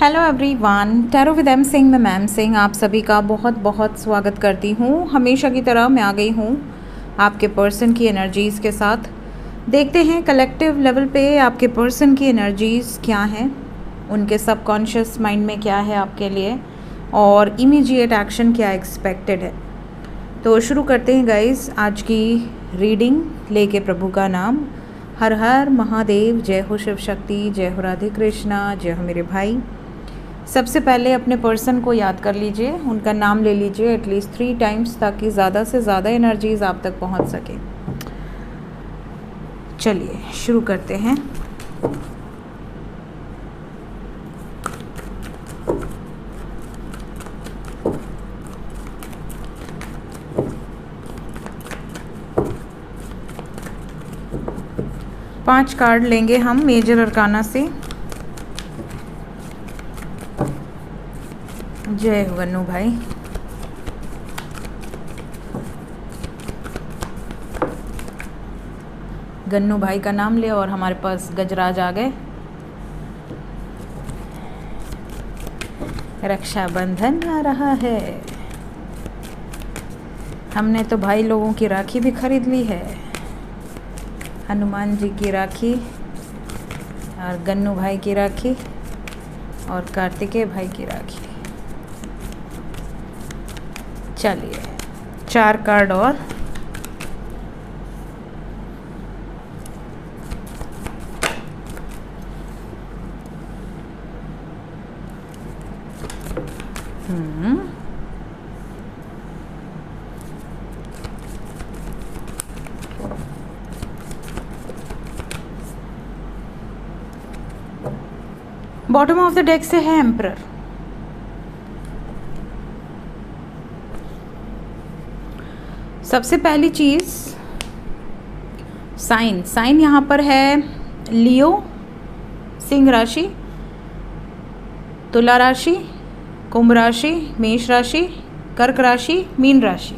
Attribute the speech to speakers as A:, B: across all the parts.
A: Hello everyone, tarot with M Singh, मैं M Singh आप सभी का बहुत बहुत स्वागत करती हूँ। हमेशा की तरह मैं आ गई हूँ आपके पर्सन की एनर्जीज़ के साथ। देखते हैं कलेक्टिव लेवल पे आपके पर्सन की एनर्जीज़ क्या हैं, उनके सबकॉन्शियस माइंड में क्या है आपके लिए और इमीडिएट एक्शन क्या एक्सपेक्टेड है। तो शुरू करते हैं गाइस आज की रीडिंग लेके प्रभु का नाम। हर हर महादेव, जय हो शिव शक्ति, जय हो राधे कृष्णा, जय हो मेरे भाई। सबसे पहले अपने पर्सन को याद कर लीजिए, उनका नाम ले लीजिए एटलीस्ट 3 टाइम्स ताकि ज़्यादा से ज़्यादा एनर्जीज आप तक पहुंच सके। चलिए शुरू करते हैं। पांच कार्ड लेंगे हम मेजर अरकाना से। जय हो गन्नू भाई। गन्नू भाई का नाम ले और हमारे पास गजराज आ गए। रक्षाबंधन आ रहा है, हमने तो भाई लोगों की राखी भी खरीद ली है। हनुमान जी की राखी और गन्नू भाई की राखी और कार्तिकेय भाई की राखी। चलिए 4 कार्ड और। बॉटम ऑफ द डेक से है एम्परर। सबसे पहली चीज़ साइन यहाँ पर है लियो, सिंह राशि, तुला राशि, कुंभ राशि, मेष राशि, कर्क राशि, मीन राशि।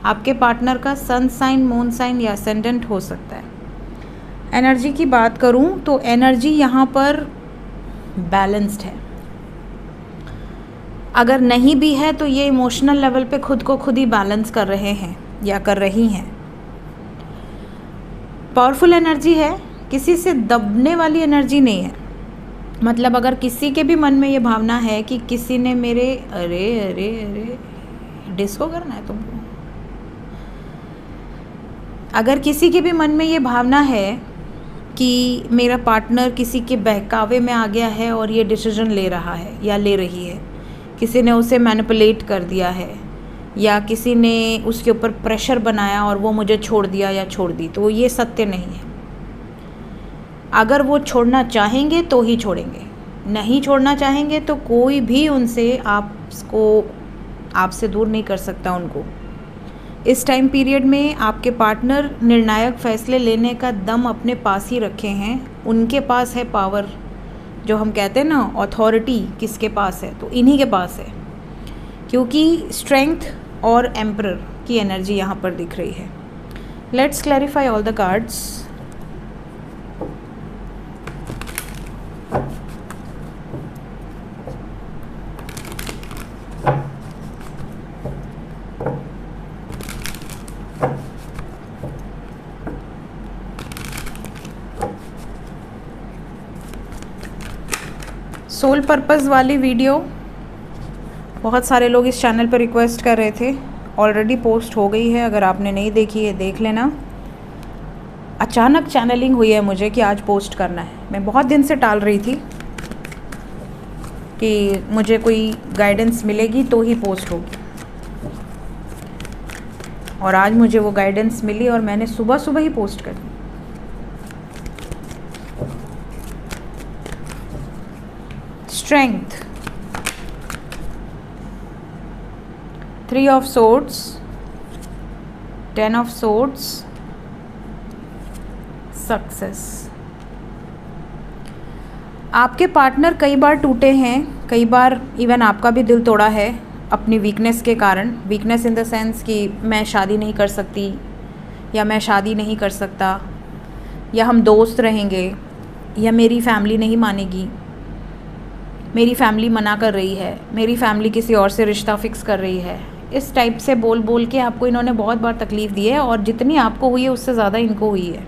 A: आपके पार्टनर का सन साइन, मून साइन या असेंडेंट हो सकता है। एनर्जी की बात करूँ तो एनर्जी यहाँ पर बैलेंस्ड है। अगर नहीं भी है तो ये इमोशनल लेवल पे खुद को खुद ही बैलेंस कर रहे हैं या कर रही हैं। पावरफुल एनर्जी है, किसी से दबने वाली एनर्जी नहीं है। मतलब अगर किसी के भी मन में ये भावना है कि किसी ने मेरे अरे अरे अरे डिस्को करना है तुमको, अगर किसी के भी मन में ये भावना है कि मेरा पार्टनर किसी के बहकावे में आ गया है और ये डिसीजन ले रहा है या ले रही है, किसी ने उसे मैनिपुलेट कर दिया है या किसी ने उसके ऊपर प्रेशर बनाया और वो मुझे छोड़ दिया या छोड़ दी, तो ये सत्य नहीं है। अगर वो छोड़ना चाहेंगे तो ही छोड़ेंगे, नहीं छोड़ना चाहेंगे तो कोई भी उनसे आपसे दूर नहीं कर सकता उनको। इस टाइम पीरियड में आपके पार्टनर निर्णायक फैसले लेने का दम अपने पास ही रखे हैं। उनके पास है पावर, जो हम कहते हैं ना अथॉरिटी किसके पास है, तो इन्हीं के पास है, क्योंकि स्ट्रेंथ और एम्परर की एनर्जी यहाँ पर दिख रही है। Let's clarify all the cards. Soul purpose वाली वीडियो बहुत सारे लोग इस चैनल पर रिक्वेस्ट कर रहे थे, ऑलरेडी पोस्ट हो गई है। अगर आपने नहीं देखी है देख लेना। अचानक चैनलिंग हुई है मुझे कि आज पोस्ट करना है। मैं बहुत दिन से टाल रही थी कि मुझे कोई गाइडेंस मिलेगी तो ही पोस्ट होगी, और आज मुझे वो गाइडेंस मिली और मैंने सुबह सुबह ही पोस्ट कर दी। Strength, 3 of swords, 10 of swords, success. आपके पार्टनर कई बार टूटे हैं, कई बार इवन आपका भी दिल तोड़ा है अपनी वीकनेस के कारण। वीकनेस इन द सेंस कि मैं शादी नहीं कर सकती या मैं शादी नहीं कर सकता या हम दोस्त रहेंगे या मेरी फैमिली नहीं मानेगी। मेरी फैमिली मना कर रही है, मेरी फैमिली किसी और से रिश्ता फिक्स कर रही है, इस टाइप से बोल बोल के आपको इन्होंने बहुत बार तकलीफ़ दी है और जितनी आपको हुई है उससे ज़्यादा इनको हुई है।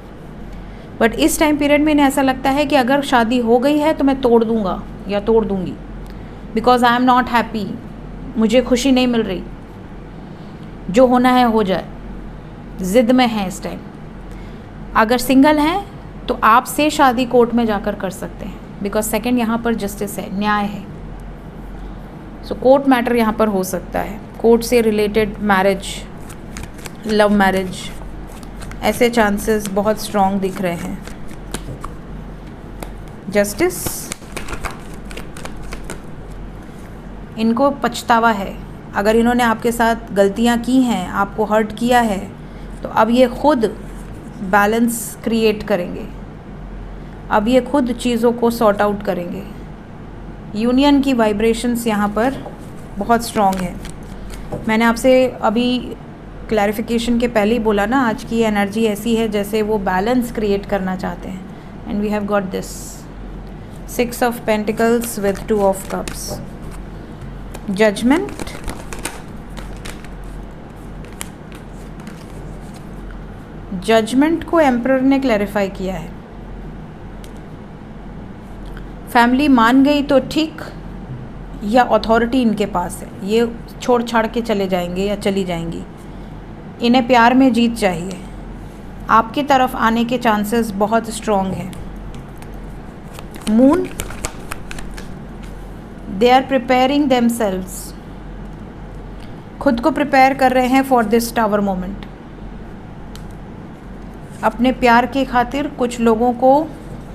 A: बट इस टाइम पीरियड में इन्हें ऐसा लगता है कि अगर शादी हो गई है तो मैं तोड़ दूँगा या तोड़ दूँगी, because I am not happy, मुझे खुशी नहीं मिल रही, जो होना है हो जाए, ज़िद में है इस टाइम। अगर सिंगल हैं तो आपसे शादी कोर्ट में जाकर कर सकते हैं, बिकॉज सेकंड यहाँ पर जस्टिस है, न्याय है। सो कोर्ट मैटर यहाँ पर हो सकता है, कोर्ट से रिलेटेड मैरिज, लव मैरिज, ऐसे चांसेस बहुत स्ट्रॉन्ग दिख रहे हैं। जस्टिस, इनको पछतावा है, अगर इन्होंने आपके साथ गलतियाँ की हैं, आपको हर्ट किया है, तो अब ये खुद बैलेंस क्रिएट करेंगे, अब ये खुद चीज़ों को सॉर्ट आउट करेंगे। यूनियन की वाइब्रेशंस यहाँ पर बहुत स्ट्रॉन्ग है। मैंने आपसे अभी क्लैरिफिकेशन के पहले ही बोला ना, आज की एनर्जी ऐसी है जैसे वो बैलेंस क्रिएट करना चाहते हैं। And we have got this 6 of pentacles with 2 of cups. Judgement, judgement को एम्परर ने क्लैरिफाई किया है। फैमिली मान गई तो ठीक, या अथॉरिटी इनके पास है, ये छोड़ छाड़ के चले जाएंगे या चली जाएंगी। इन्हें प्यार में जीत चाहिए, आपकी तरफ आने के चांसेस बहुत स्ट्रॉन्ग हैं। Moon, they are preparing themselves, खुद को प्रिपेयर कर रहे हैं फॉर दिस टावर मोमेंट। अपने प्यार की खातिर कुछ लोगों को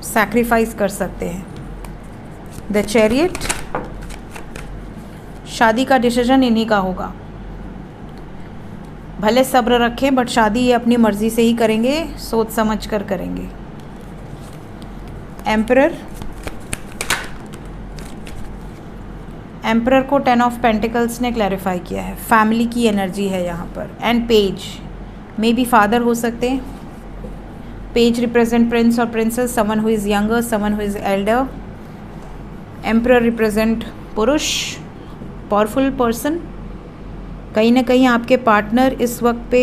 A: सैक्रिफाइस कर सकते हैं। द चैरियट, शादी का डिसीजन इन्हीं का होगा, भले सब्र रखें बट शादी ये अपनी मर्ज़ी से ही करेंगे, सोच समझ कर करेंगे। एम्परर, एम्परर को 10 ऑफ पेंटिकल्स ने क्लैरिफाई किया है, फैमिली की एनर्जी है यहाँ पर। And page, may be father हो सकते हैं। पेज रिप्रेजेंट प्रिंस और princess, someone who is younger, someone who is Elder. Emperor represent पुरुष, पावरफुल पर्सन। कहीं ना कहीं आपके पार्टनर इस वक्त पे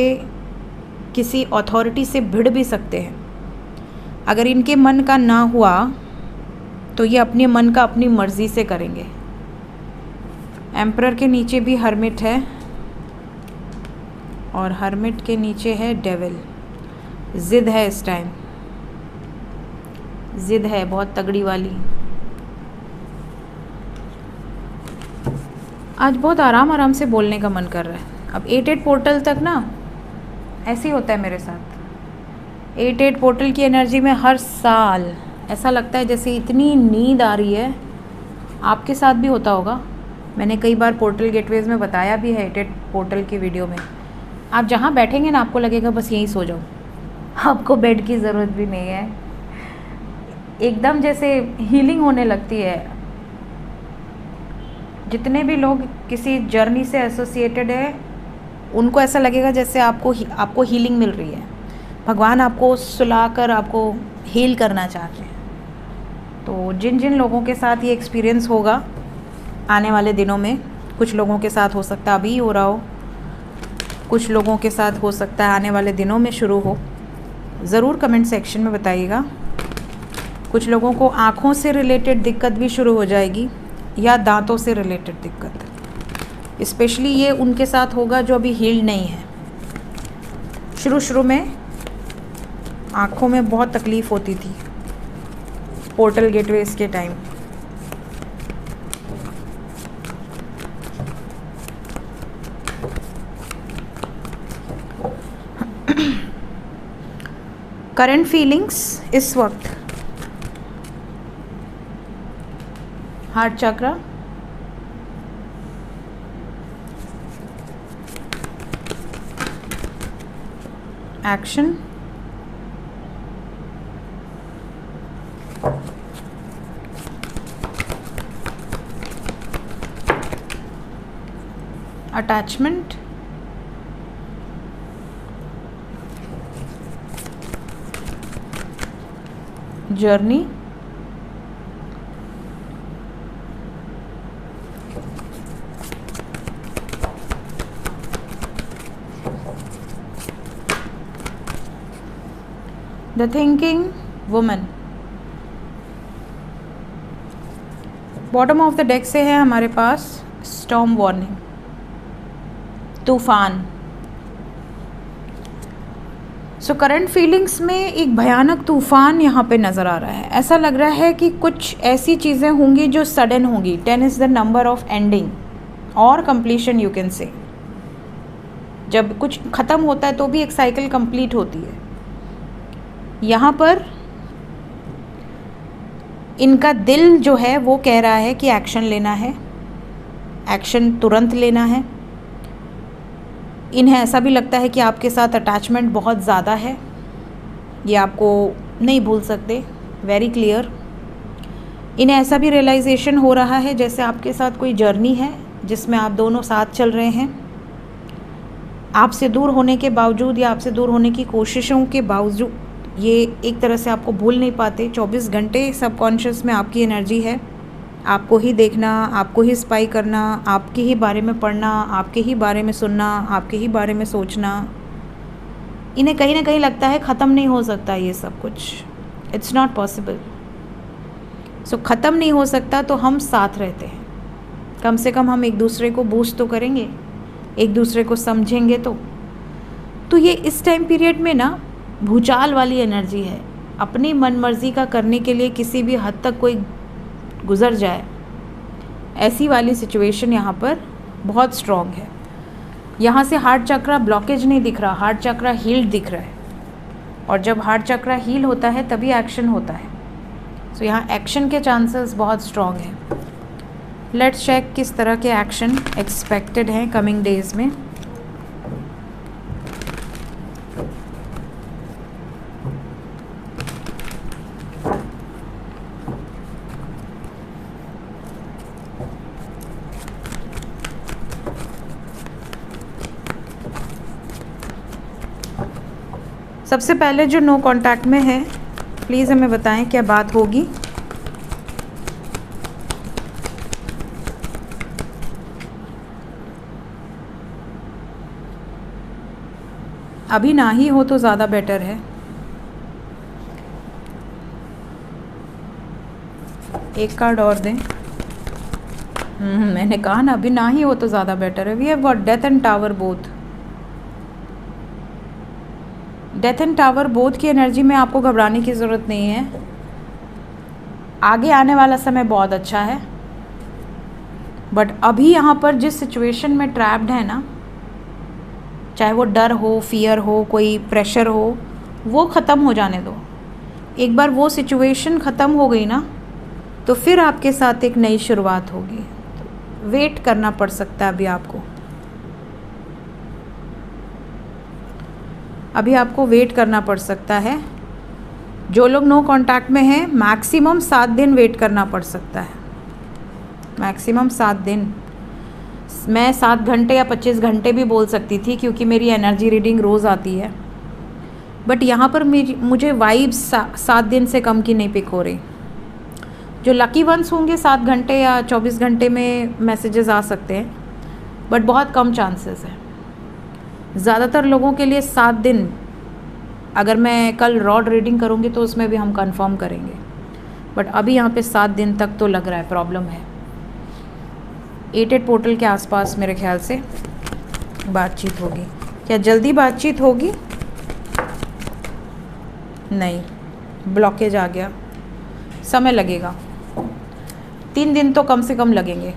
A: किसी अथॉरिटी से भिड़ भी सकते हैं। अगर इनके मन का ना हुआ तो ये अपने मन का अपनी मर्ज़ी से करेंगे। एम्परर के नीचे भी हर्मिट है और हर्मिट के नीचे है डेविल। ज़िद है इस टाइम, ज़िद है बहुत तगड़ी वाली। आज बहुत आराम आराम से बोलने का मन कर रहा है। अब 8-8 पोर्टल तक ना ऐसे ही होता है मेरे साथ। 8-8 पोर्टल की एनर्जी में हर साल ऐसा लगता है जैसे इतनी नींद आ रही है। आपके साथ भी होता होगा, मैंने कई बार पोर्टल गेटवेज़ में बताया भी है 8-8 पोर्टल की वीडियो में। आप जहाँ बैठेंगे ना आपको लगेगा बस यहीं सो जाओ, आपको बेड की ज़रूरत भी नहीं है। एकदम जैसे हीलिंग होने लगती है। जितने भी लोग किसी जर्नी से एसोसिएटेड है उनको ऐसा लगेगा जैसे आपको हीलिंग मिल रही है। भगवान आपको सुलाकर आपको हील करना चाहते हैं। तो जिन जिन लोगों के साथ ये एक्सपीरियंस होगा आने वाले दिनों में, कुछ लोगों के साथ हो सकता है अभी हो रहा हो, कुछ लोगों के साथ हो सकता है आने वाले दिनों में शुरू हो, ज़रूर कमेंट सेक्शन में बताइएगा। कुछ लोगों को आँखों से रिलेटेड दिक्कत भी शुरू हो जाएगी या दांतों से रिलेटेड दिक्कत। स्पेशली ये उनके साथ होगा जो अभी हील्ड नहीं है। शुरू में आँखों में बहुत तकलीफ़ होती थी पोर्टल गेटवेज के टाइम। करंट फीलिंग्स इस वक्त, heart chakra, action, attachment, journey, the thinking woman. Bottom of the deck से है हमारे पास स्टॉर्म वार्निंग, तूफान। सो करंट फीलिंग्स में एक भयानक तूफान यहाँ पे नज़र आ रहा है। ऐसा लग रहा है कि कुछ ऐसी चीज़ें होंगी जो सडन होंगी। 10 is the number of ending और कंप्लीशन, यू कैन से। जब कुछ ख़त्म होता है तो भी एक साइकिल कंप्लीट होती है। यहाँ पर इनका दिल जो है वो कह रहा है कि एक्शन लेना है, एक्शन तुरंत लेना है। इन्हें ऐसा भी लगता है कि आपके साथ अटैचमेंट बहुत ज़्यादा है, ये आपको नहीं भूल सकते, वेरी क्लियर। इन्हें ऐसा भी रियलाइजेशन हो रहा है जैसे आपके साथ कोई जर्नी है जिसमें आप दोनों साथ चल रहे हैं। आपसे दूर होने के बावजूद या आपसे दूर होने की कोशिशों के बावजूद ये एक तरह से आपको भूल नहीं पाते। 24 घंटे सबकॉन्शियस में आपकी एनर्जी है, आपको ही देखना, आपको ही स्पाई करना, आपके ही बारे में पढ़ना, आपके ही बारे में सुनना, आपके ही बारे में सोचना। इन्हें कहीं ना कहीं लगता है ख़त्म नहीं हो सकता ये सब कुछ, इट्स नॉट पॉसिबल। सो ख़त्म नहीं हो सकता तो हम साथ रहते हैं, कम से कम हम एक दूसरे को बूस्ट तो करेंगे, एक दूसरे को समझेंगे। तो ये इस टाइम पीरियड में ना भूचाल वाली एनर्जी है। अपनी मनमर्जी का करने के लिए किसी भी हद तक कोई गुज़र जाए, ऐसी वाली सिचुएशन यहाँ पर बहुत स्ट्रॉन्ग है। यहाँ से हार्ट चक्रा ब्लॉकेज नहीं दिख रहा, हार्ट चक्रा हील्ड दिख रहा है। और जब हार्ट चक्रा हील होता है तभी एक्शन होता है। सो यहाँ एक्शन के चांसेस बहुत स्ट्रॉन्ग हैं। लेट्स चेक किस तरह के एक्शन एक्सपेक्टेड हैं कमिंग डेज में। सबसे पहले जो नो कांटेक्ट में है, प्लीज़ हमें बताएं क्या बात होगी। अभी ना ही हो तो ज़्यादा बेटर है। एक कार्ड और दें। मैंने कहा ना अभी ना ही हो तो ज़्यादा बेटर है। We have got death and tower both. Death and tower both की एनर्जी में आपको घबराने की ज़रूरत नहीं है। आगे आने वाला समय बहुत अच्छा है, बट अभी यहाँ पर जिस सिचुएशन में ट्रैप्ड है ना, चाहे वो डर हो, फियर हो, कोई प्रेशर हो, वो ख़त्म हो जाने दो। एक बार वो सिचुएशन ख़त्म हो गई ना तो फिर आपके साथ एक नई शुरुआत होगी। वेट करना पड़ सकता है अभी आपको वेट करना पड़ सकता है। जो लोग नो कांटेक्ट में हैं, मैक्सिमम 7 दिन वेट करना पड़ सकता है, मैक्सिमम 7 दिन। मैं 7 घंटे या 25 घंटे भी बोल सकती थी क्योंकि मेरी एनर्जी रीडिंग रोज़ आती है, बट यहाँ पर मुझे वाइब्स 7 दिन से कम की नहीं पिक हो रही। जो लकी वंस होंगे 7 घंटे या 24 घंटे में मैसेजेस आ सकते हैं, बट बहुत कम चांसेस है। ज़्यादातर लोगों के लिए 7 दिन, अगर मैं कल रॉड रीडिंग करूँगी तो उसमें भी हम कंफर्म करेंगे, बट अभी यहाँ पे 7 दिन तक तो लग रहा है प्रॉब्लम है। 8 पोर्टल के आसपास मेरे ख्याल से बातचीत होगी। क्या जल्दी बातचीत होगी? नहीं, ब्लॉकेज आ गया, समय लगेगा। 3 दिन तो कम से कम लगेंगे।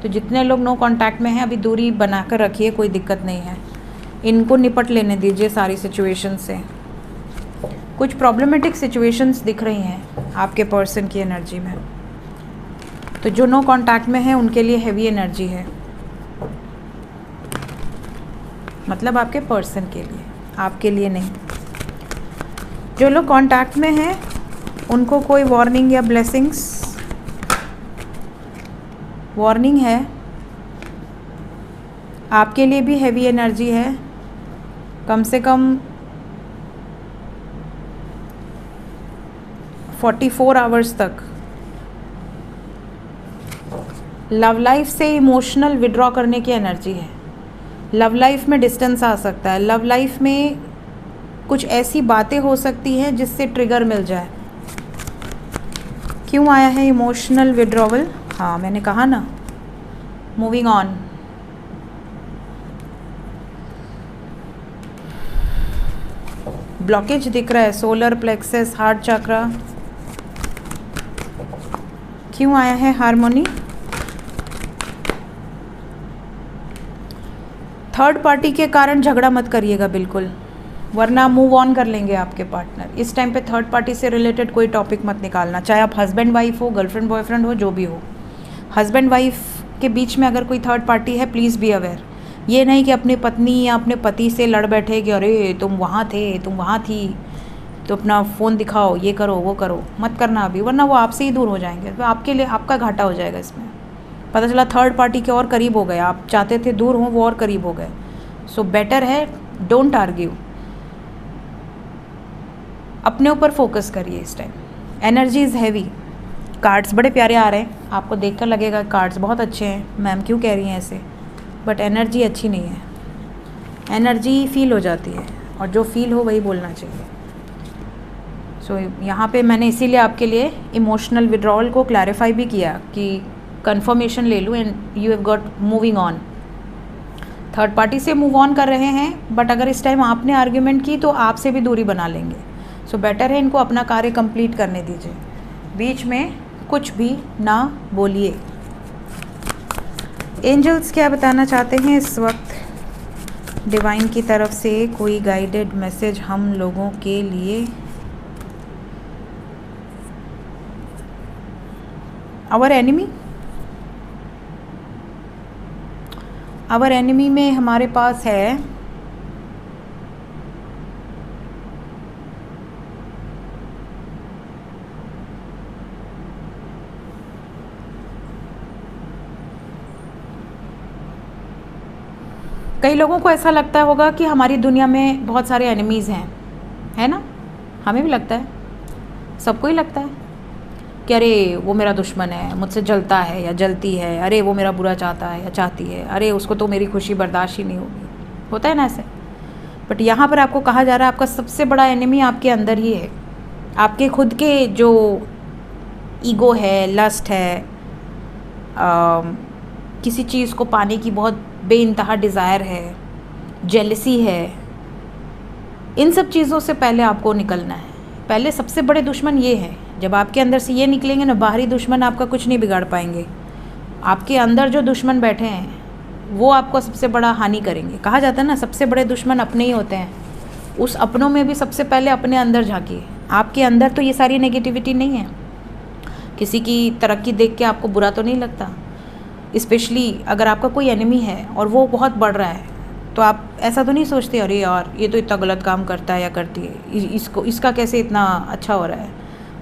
A: तो जितने लोग नो कांटेक्ट में हैं अभी दूरी बनाकर रखिए, कोई दिक्कत नहीं है। इनको निपट लेने दीजिए सारी सिचुएशन से। कुछ प्रॉब्लमेटिक सिचुएशंस दिख रही हैं आपके पर्सन की एनर्जी में, तो जो नो कांटेक्ट में है उनके लिए हैवी एनर्जी है, मतलब आपके पर्सन के लिए, आपके लिए नहीं। जो लोग कांटेक्ट में हैं उनको कोई वार्निंग या ब्लेसिंग्स, वार्निंग है, आपके लिए भी हैवी एनर्जी है। कम से कम 44 आवर्स तक लव लाइफ से इमोशनल विड्रॉ करने की एनर्जी है। लव लाइफ में डिस्टेंस आ सकता है, लव लाइफ में कुछ ऐसी बातें हो सकती हैं जिससे ट्रिगर मिल जाए। क्यों आया है इमोशनल विड्रॉवल? हाँ, मैंने कहा ना, मूविंग ऑन। ब्लॉकेज दिख रहा है, सोलर प्लेक्सस, हार्ट चक्रा। क्यों आया है हार्मोनी? थर्ड पार्टी के कारण झगड़ा मत करिएगा बिल्कुल, वरना मूव ऑन कर लेंगे आपके पार्टनर। इस टाइम पे थर्ड पार्टी से रिलेटेड कोई टॉपिक मत निकालना, चाहे आप हस्बैंड वाइफ हो, गर्लफ्रेंड बॉयफ्रेंड हो, जो भी हो। हस्बैंड वाइफ के बीच में अगर कोई थर्ड पार्टी है, प्लीज़ बी अवेयर। ये नहीं कि अपनी पत्नी या अपने पति से लड़ बैठे कि अरे तुम वहाँ थे, तुम वहाँ थी, तो अपना फ़ोन दिखाओ, ये करो वो करो। मत करना अभी, वरना वो आपसे ही दूर हो जाएंगे, तो आपके लिए आपका घाटा हो जाएगा इसमें। पता चला थर्ड पार्टी के और करीब हो गए, आप चाहते थे दूर हों, वो और करीब हो गए। सो बेटर है डोंट आर्ग्यू, अपने ऊपर फोकस करिए इस time. Energy is heavy. Cards बड़े प्यारे आ रहे हैं, आपको देखकर लगेगा कार्ड्स बहुत अच्छे हैं, मैम क्यों कह रही हैं ऐसे, बट एनर्जी अच्छी नहीं है। एनर्जी फील हो जाती है, और जो फील हो वही बोलना चाहिए। सो यहाँ पे मैंने इसीलिए आपके लिए इमोशनल विड्रॉवल को क्लैरिफाई भी किया कि कंफर्मेशन ले लूँ, and you have got moving on. Third party से मूव ऑन कर रहे हैं, बट अगर इस टाइम आपने आर्ग्यूमेंट की तो आपसे भी दूरी बना लेंगे। सो बेटर है इनको अपना कार्य कंप्लीट करने दीजिए, बीच में कुछ भी ना बोलिए। एंजल्स क्या बताना चाहते हैं इस वक्त डिवाइन की तरफ से? कोई गाइडेड मैसेज हम लोगों के लिए? आवर एनिमी में हमारे पास है कई लोगों को ऐसा लगता होगा कि हमारी दुनिया में बहुत सारे एनिमीज़ हैं, है ना? हमें भी लगता है, सबको ही लगता है कि अरे वो मेरा दुश्मन है, मुझसे जलता है या जलती है, अरे वो मेरा बुरा चाहता है या चाहती है, अरे उसको तो मेरी खुशी बर्दाश्त ही नहीं होगी। होता है ना ऐसे? बट यहाँ पर आपको कहा जा रहा है आपका सबसे बड़ा एनिमी आपके अंदर ही है। आपके खुद के जो ईगो है, लस्ट है, किसी चीज़ को पाने की बहुत बेइंतहा डिज़ायर है, जेलसी है, इन सब चीज़ों से पहले आपको निकलना है। पहले सबसे बड़े दुश्मन ये हैं। जब आपके अंदर से ये निकलेंगे ना, बाहरी दुश्मन आपका कुछ नहीं बिगाड़ पाएंगे। आपके अंदर जो दुश्मन बैठे हैं वो आपको सबसे बड़ा हानि करेंगे। कहा जाता है ना, सबसे बड़े दुश्मन अपने ही होते हैं। उस अपनों में भी सबसे पहले अपने अंदर झांकिए। आपके अंदर तो ये सारी नेगेटिविटी नहीं है। किसी की तरक्की देख के आपको बुरा तो नहीं लगता, स्पेशली अगर आपका कोई एनिमी है और वो बहुत बढ़ रहा है, तो आप ऐसा तो नहीं सोचते अरे यार ये तो इतना गलत काम करता है या करती है, इसका कैसे इतना अच्छा हो रहा है,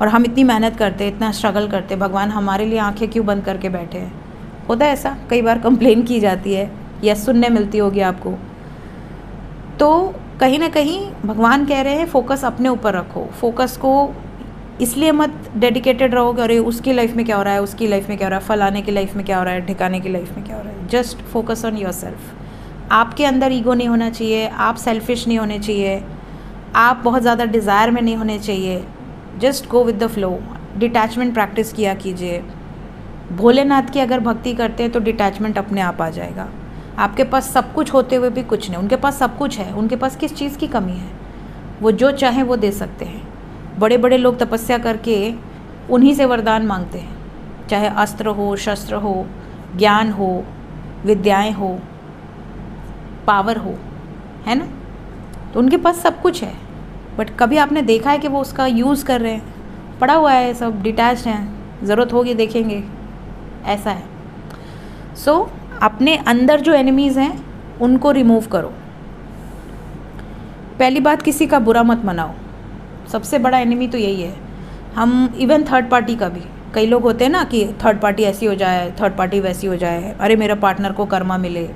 A: और हम इतनी मेहनत करते, इतना स्ट्रगल करते, भगवान हमारे लिए आंखें क्यों बंद करके बैठे हैं। होता है ऐसा, कई बार कंप्लेन की जाती है या सुनने मिलती होगी आपको। तो कहीं ना कहीं भगवान कह रहे हैं फोकस अपने ऊपर रखो। फोकस को इसलिए मत डेडिकेटेड रहो कि अरे उसकी लाइफ में क्या हो रहा है, उसकी लाइफ में क्या हो रहा है, फलाने की लाइफ में क्या हो रहा है, ठिकाने की लाइफ में क्या हो रहा है। Just focus on yourself. आपके अंदर ईगो नहीं होना चाहिए, आप सेल्फिश नहीं होने चाहिए, आप बहुत ज़्यादा डिज़ायर में नहीं होने चाहिए। Just go with the flow. Detachment practice किया कीजिए। भोलेनाथ की अगर भक्ति करते हैं तो डिटैचमेंट अपने आप आ जाएगा। आपके पास सब कुछ होते हुए भी कुछ नहीं, उनके पास सब कुछ है। उनके पास किस चीज़ की कमी है? वो जो चाहें वो दे सकते हैं। बड़े बड़े लोग तपस्या करके उन्हीं से वरदान मांगते हैं, चाहे अस्त्र हो, शस्त्र हो, ज्ञान हो, विद्याएं हो, पावर हो, है ना? तो उनके पास सब कुछ है, बट कभी आपने देखा है कि वो उसका यूज़ कर रहे हैं? पड़ा हुआ है, सब डिटैच्ड हैं, ज़रूरत होगी देखेंगे, ऐसा है। सो अपने अंदर जो एनिमीज़ हैं उनको रिमूव करो। पहली बात, किसी का बुरा मत मनाओ। सबसे बड़ा एनिमी तो यही है। हम इवन थर्ड पार्टी का भी, कई लोग होते हैं ना कि थर्ड पार्टी ऐसी हो जाए, थर्ड पार्टी वैसी हो जाए, अरे मेरा पार्टनर को कर्मा मिले।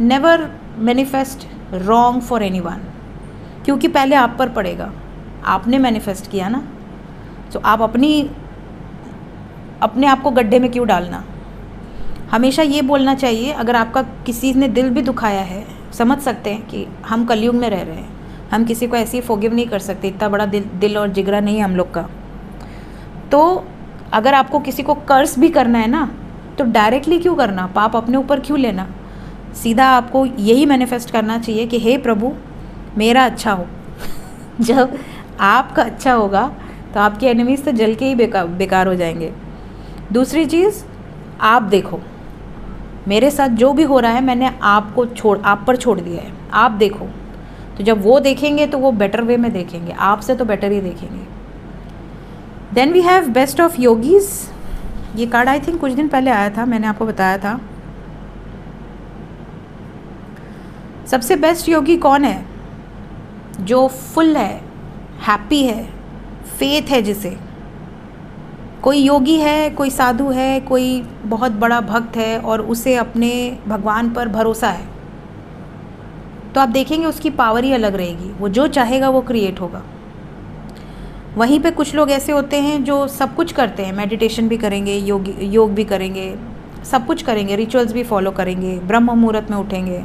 A: Never manifest wrong for anyone, क्योंकि पहले आप पर पड़ेगा। आपने मैनिफेस्ट किया ना, तो आप अपने आप को गड्ढे में क्यों डालना। हमेशा ये बोलना चाहिए, अगर आपका किसी ने दिल भी दुखाया है, समझ सकते हैं कि हम कलयुग में रह रहे हैं, हम किसी को ऐसे ही फॉरगिव नहीं कर सकते, इतना बड़ा दिल और जिगरा नहीं है हम लोग का। तो अगर आपको किसी को कर्स भी करना है ना, तो डायरेक्टली क्यों करना, पाप अपने ऊपर क्यों लेना। सीधा आपको यही मैनिफेस्ट करना चाहिए कि हे प्रभु मेरा अच्छा हो। जब आपका अच्छा होगा तो आपके एनिमीज तो जल के ही बेकार हो जाएंगे। दूसरी चीज़, आप देखो मेरे साथ जो भी हो रहा है मैंने आप पर छोड़ दिया है, आप देखो। तो जब वो देखेंगे तो वो बेटर वे में देखेंगे, आपसे तो बेटर ही देखेंगे। Then we have best of yogis. ये कार्ड आई थिंक कुछ दिन पहले आया था, मैंने आपको बताया था। सबसे बेस्ट योगी कौन है? जो फुल है, हैप्पी है, फेथ है जिसे। कोई योगी है, कोई साधु है, कोई बहुत बड़ा भक्त है और उसे अपने भगवान पर भरोसा है, तो आप देखेंगे उसकी पावर ही अलग रहेगी। वो जो चाहेगा वो क्रिएट होगा। वहीं पे कुछ लोग ऐसे होते हैं जो सब कुछ करते हैं, मेडिटेशन भी करेंगे, योग भी करेंगे, सब कुछ करेंगे, रिचुअल्स भी फॉलो करेंगे, ब्रह्म मुहूर्त में उठेंगे,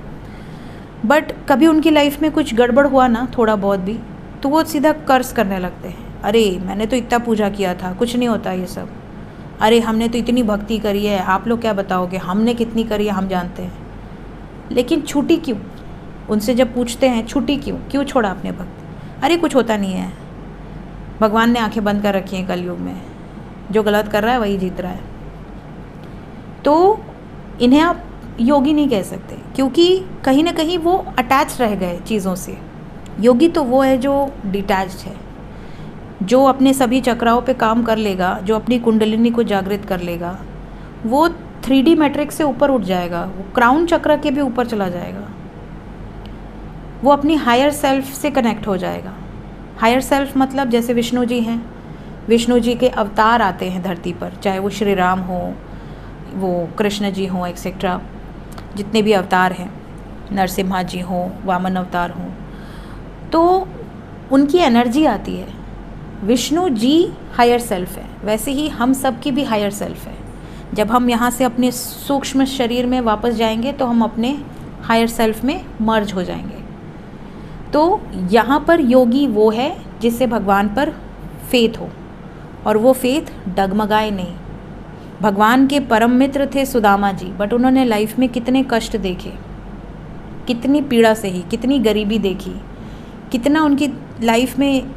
A: बट कभी उनकी लाइफ में कुछ गड़बड़ हुआ ना थोड़ा बहुत भी, तो वो सीधा कर्स करने लगते हैं। अरे मैंने तो इतना पूजा किया था, कुछ नहीं होता ये सब। अरे हमने तो इतनी भक्ति करी है, आप लोग क्या बताओगे, हमने कितनी करी है हम जानते हैं। लेकिन छूटी क्यों? उनसे जब पूछते हैं छूटी क्यों छोड़ा आपने भक्ति? अरे कुछ होता नहीं है, भगवान ने आंखें बंद कर रखी हैं कलयुग में, जो गलत कर रहा है वही जीत रहा है। तो इन्हें आप योगी नहीं कह सकते, क्योंकि कहीं ना कहीं वो अटैच रह गए चीज़ों से। योगी तो वो है जो डिटैच्ड है, जो अपने सभी चक्राओं पे काम कर लेगा, जो अपनी कुंडलिनी को जागृत कर लेगा, वो 3D मैट्रिक्स से ऊपर उठ जाएगा, वो क्राउन चक्र के भी ऊपर चला जाएगा, वो अपनी हायर सेल्फ से कनेक्ट हो जाएगा। हायर सेल्फ मतलब जैसे विष्णु जी हैं, विष्णु जी के अवतार आते हैं धरती पर, चाहे वो श्री राम हो, वो कृष्ण जी हों, एक्सेट्रा जितने भी अवतार हैं, नरसिम्हा जी हों, वामन अवतार हों, तो उनकी एनर्जी आती है। विष्णु जी हायर सेल्फ है, वैसे ही हम सब की भी हायर सेल्फ है। जब हम यहाँ से अपने सूक्ष्म शरीर में वापस जाएंगे तो हम अपने हायर सेल्फ में मर्ज हो जाएंगे। तो यहाँ पर योगी वो है जिससे भगवान पर फेथ हो, और वो फेथ डगमगाए नहीं। भगवान के परम मित्र थे सुदामा जी, बट उन्होंने लाइफ में कितने कष्ट देखे, कितनी पीड़ा सही, कितनी गरीबी देखी, कितना उनकी लाइफ में,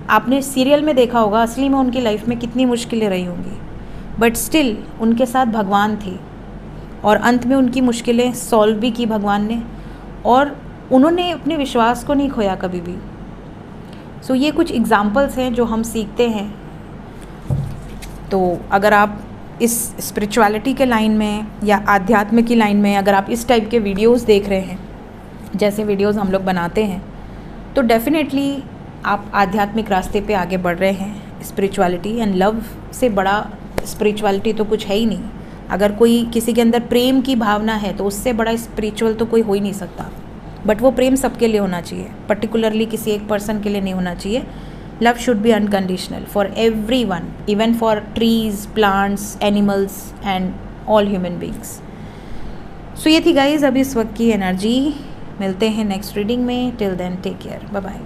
A: आपने सीरियल में देखा होगा, असली में उनकी लाइफ में कितनी मुश्किलें रही होंगी, बट स्टिल उनके साथ भगवान थे और अंत में उनकी मुश्किलें सॉल्व भी की भगवान ने, और उन्होंने अपने विश्वास को नहीं खोया कभी भी। सो ये कुछ एग्जाम्पल्स हैं जो हम सीखते हैं। तो अगर आप इस स्पिरिचुअलिटी के लाइन में या आध्यात्म की लाइन में अगर आप इस टाइप के वीडियोस देख रहे हैं, जैसे वीडियोस हम लोग बनाते हैं, तो डेफिनेटली आप आध्यात्मिक रास्ते पे आगे बढ़ रहे हैं। स्पिरिचुअलिटी एंड लव से बड़ा स्पिरिचुअलिटी तो कुछ है ही नहीं। अगर कोई किसी के अंदर प्रेम की भावना है तो उससे बड़ा स्पिरिचुअल तो कोई हो ही नहीं सकता। बट वो प्रेम सबके लिए होना चाहिए, पर्टिकुलरली किसी एक पर्सन के लिए नहीं होना चाहिए। Love should be unconditional for everyone, even for trees, plants, animals and all human beings. So ये थी गाइज अभी इस वक्त की एनर्जी। मिलते हैं नेक्स्ट रीडिंग में। Till then take care, bye bye.